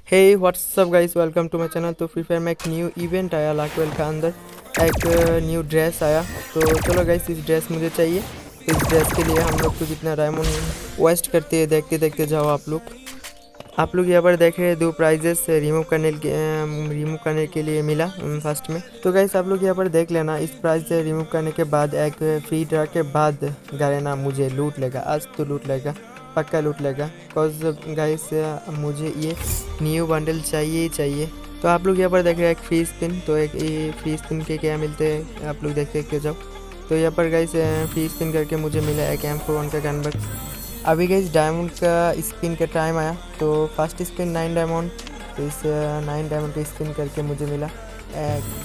Hey WhatsApp guys, welcome to my channel. तो Free Fire में एक न्यू इवेंट आया लाकवेल का अंदर, एक न्यू ड्रेस आया। तो चलो गाइस, इस ड्रेस मुझे चाहिए। इस ड्रेस के लिए हम लोग को कितना डायमंड वेस्ट करते हैं देखते देखते जाओ आप लोग यहाँ पर देख रहे हैं। 2 प्राइजेस रिमूव करने के लिए मिला फर्स्ट में। तो गाइस आप लोग यहाँ पर देख लेना, इस प्राइज से रिमूव करने के बाद एक फ्री ड्रा के बाद गारेना मुझे लूट लेगा। आज तो लूट लेगा, पक्का लूट लेगा। बिकॉज गाइस मुझे ये न्यू बंडल चाहिए ही चाहिए। तो आप लोग यहाँ पर देख रहे हैं एक फ्री स्पिन। तो एक ये फ्री स्पिन के क्या मिलते हैं आप लोग देखते जाओ। तो यहाँ पर गाइस फ्री स्पिन करके मुझे मिला एक M41 का गन बॉक्स। अभी गाइस डायमंड का स्पिन का टाइम आया। तो फर्स्ट स्पिन 9 डायमंड। तो इस 9 डायमंड को स्पिन करके मुझे मिला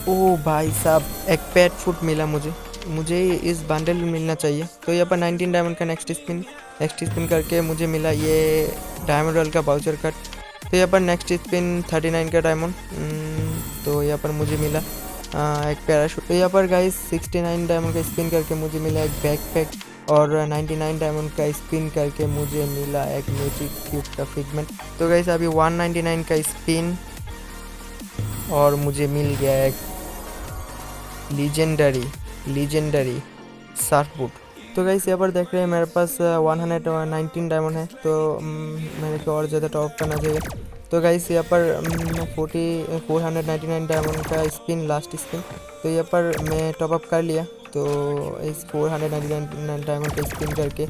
ओ भाई साहब, एक पेट फूड मिला मुझे इस बंडल में मिलना चाहिए। तो यहाँ पर 19 डायमंड का नेक्स्ट स्पिन करके मुझे मिला ये डायमंड रॉयल का बाउचर कट। तो यहाँ पर नेक्स्ट स्पिन 39 का डायमंड। तो यहाँ पर मुझे मिला एक पैराशूट। तो यहाँ पर गाइस 69 डायमंड का स्पिन करके मुझे मिला एक बैकपैक। और 99 डायमंड का स्पिन करके मुझे मिला एक मैजिक क्यूब का फिगमेंट। तो गाइस अभी 199 का स्पिन और मुझे मिल गया एक लीजेंडरी शार्प बूट। तो गाइस यहाँ पर देख रहे हैं मेरे पास 119 डायमंड है। तो मेरे को और ज़्यादा टॉप करना चाहिए। तो गाइस यहाँ पर 499 डायमंड का स्पिन, लास्ट स्पिन। तो यहाँ पर मैं टॉप अप कर लिया। तो इस 499 डायमंड का स्पिन करके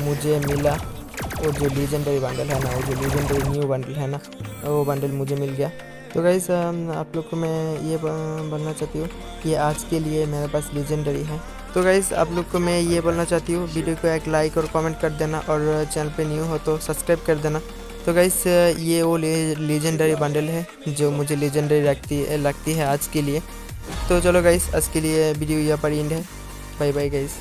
मुझे मिला वो जो लीजेंडरी बंडल है ना, वो जो लीजेंडरी न्यू बंडल है ना, वो बंडल मुझे मिल गया। तो गाइस आप लोग को मैं ये बोलना चाहती हूँ, ये आज के लिए मेरे पास लीजेंडरी है। तो गाइस आप लोग को मैं ये बोलना चाहती हूँ, वीडियो को एक लाइक और कमेंट कर देना, और चैनल पे न्यू हो तो सब्सक्राइब कर देना। तो गाइस ये वो लीजेंडरी बंडल है जो मुझे लीजेंडरी लगती है आज के लिए। तो चलो गाइस, आज के लिए वीडियो यहाँ पर एंड है। Bye bye guys.